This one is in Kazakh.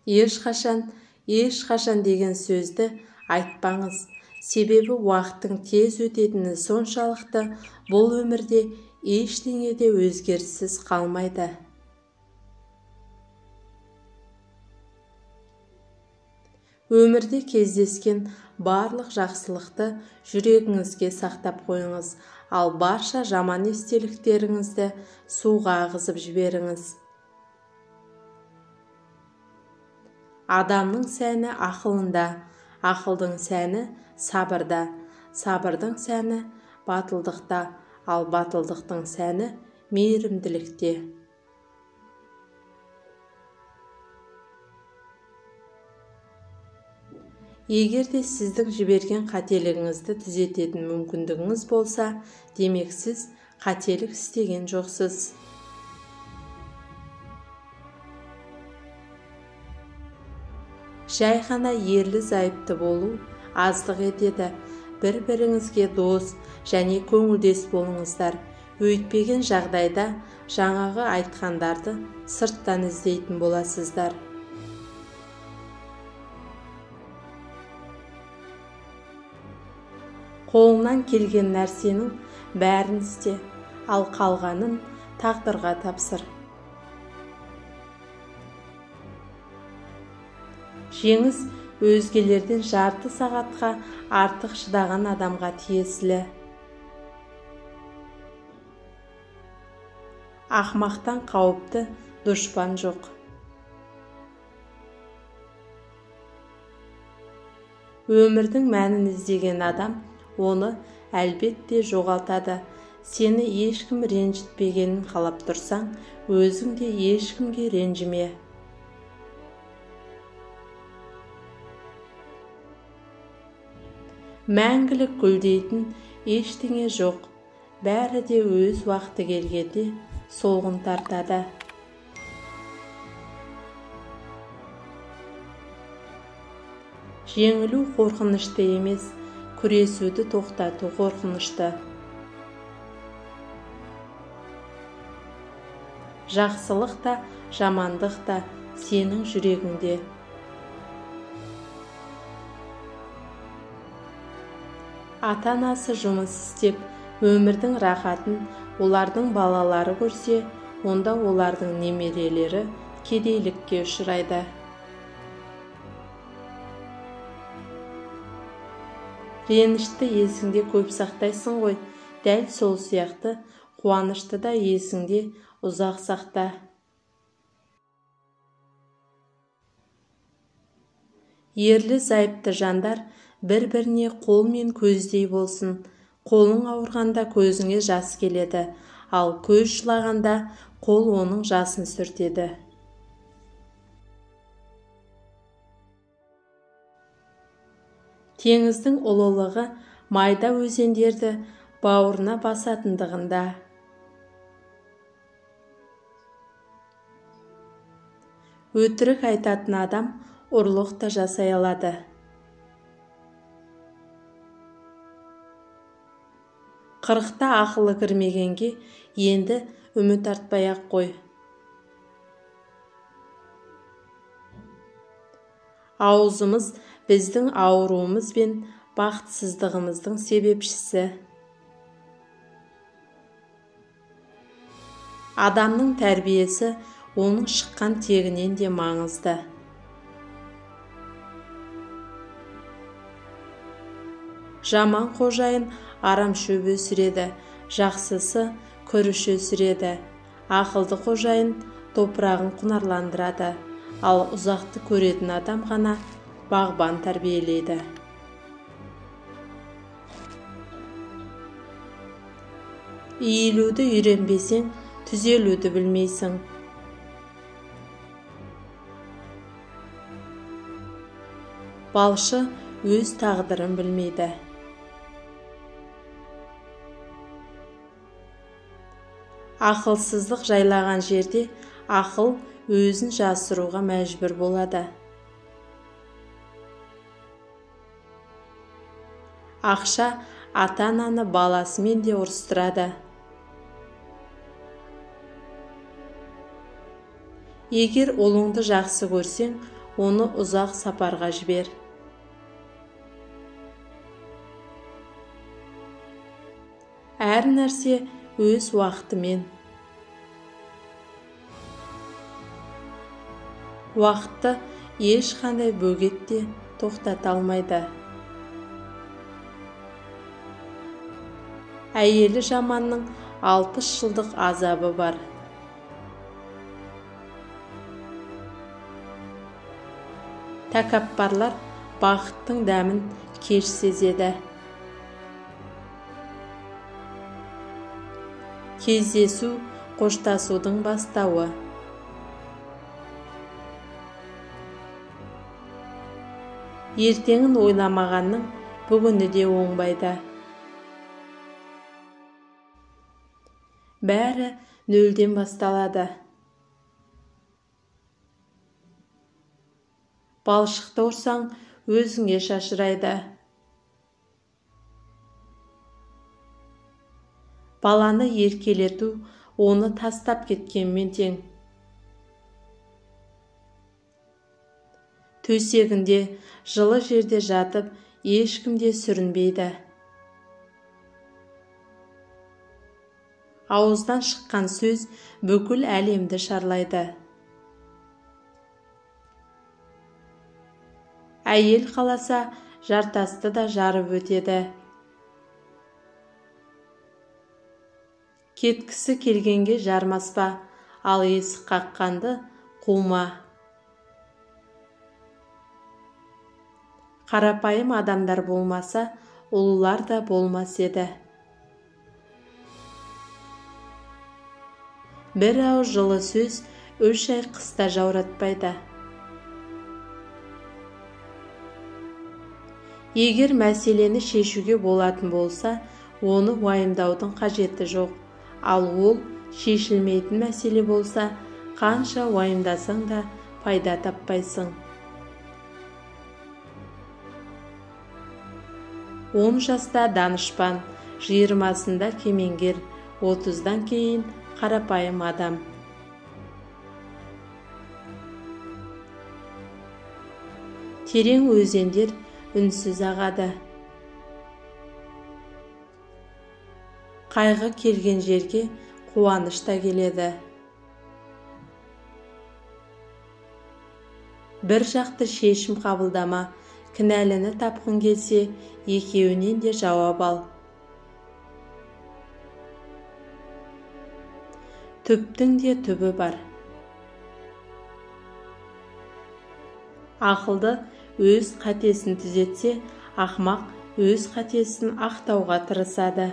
ешқашан деген сөзді айтпаңыз. Себебі уақыттың тез өтетіні соншалықты, бұл өмірде ештеңе де өзгеріссіз қалмайды. Өмірде кездескен барлық жақсылықты жүрегіңізге сақтап қойыңыз, ал барша жаман естеліктеріңізді суға ағызып жіберіңіз. Адамның сәні ақылында, ақылдың сәні сабырда, сабырдың сәні батылдықта, ал батылдықтың сәні мейірімділікте. Егер де сіздің жіберген қателігіңізді түзететін мүмкіндігіңіз болса, демек сіз қателік істеген жоқсыз. Жай ғана ерлі зайыпты болу аздық етеді. Бір-біріңізге дос және көңілдес болыңыздар. Өйтпеген жағдайда жаңағы айтқандарды сырттан іздейтін боласыздар. Қолыңнан келген нәрсенің бәрін істе, ал қалғанын тағдырға тапсыр. Жеңіс өзгелерден жарты сағатқа артық шыдаған адамға тиесілі. Ақмақтан қауіпті дұшпан жоқ. Өмірдің мәнін іздеген адам оны әлбетте жоғалтады. Сені ешкім ренжітпегенін қалап тұрсаң, өзің де ешкімге ренжіме. Мәңгілік гүлдейтін ештеңе жоқ. Бәрі де өз уақыты келгенде солғын тартады. Жеңілу қорқынышты емес, күресуді тоқтату қорқынышты. Жақсылық та, жамандық та сенің жүрегіңде. Ата-анасы жұмыс істеп, өмірдің рахатын олардың балалары көрсе, онда олардың немерелері кедейлікке ұшырайды. Ренішті есіңде көп сақтайсың ғой, дәл сол сияқты қуанышты да есіңде ұзақ сақта. Ерлі зайыпты жандар бір-біріне қол мен көздей болсын. Қолың ауырғанда көзіңе жас келеді, ал көз жылағанда қол оның жасын сүртеді. Теңіздің ұлылығы майда өзендерді бауырына басатындығында. Өтірік айтатын адам ұрлық та жасай алады. Қырықта ақылы кірмегенге енді үміт артпай-ақ қой. Аузымыз біздің ауруымыз бен бақытсыздығымыздың себепшісі. Адамның тәрбиесі оның шыққан тегінен де маңызды. Жаман қожайын арам шөп өсіреді, жақсысы күріш өсіреді. Ақылды қожайын топырағын құнарландырады, ал ұзақты көретін адам ғана бағбан тәрбиелейді. Иілуді үйренбесең, түзелуді білмейсің. Балшы өз тағдырын білмейді. Ақылсыздық жайлаған жерде ақыл өзін жасыруға мәжбүр болады. Ақша ата-ананы баласымен де ұрыстырады. Егер ұлыңды жақсы көрсең, оны ұзақ сапарға жібер. Әр нәрсе өз уақытымен. Уақытты ешқандай бөгет те тоқтата алмайды. Әйелі жаманның 60 жылдық азабы бар. Тәкаппарлар бақыттың дәмін кеш сезеді. Кездесу қоштасудың бастауы. Ертеңін ойламағанның бүгіні де оңбайды. Бәрі нөлден басталады. Балшықты ұрсаң, өзіңе шашырайды. Баланы еркелету, оны тастап кеткенмен тең. Төсегінде, жылы жерде жатып, ешкімде сүрінбейді. Ауыздан шыққан сөз бүкіл әлемді шарлайды. Әйел қаласа, жартасты да жарып өтеді. Кеткісі келгенге жармаспа, ал есік қаққанды қума. Қарапайым адамдар болмаса, ұлылар да болмас еді. Бір ауыз жылы сөз 3 ай қыста жауратпайды. Егер мәселені шешуге болатын болса, оны уайымдаудың қажеті жоқ. Ал ол шешілмейтін мәселе болса, қанша уайымдасаң да пайда таппайсың. 10 жаста данышпан, 20-сында кемеңгер, 30-дан кейін қарапайым адам. Терең өзендер үнсіз ағады. Қайғы келген жерге қуаныш та келеді. Бір жақты шешім қабылдама, кінәліні тапқың келсе, екеуінен де жауап ал. Түптің де түбі бар. Ақылды өз қатесін түзетсе, ақымақ өз қатесін ақтауға тырысады.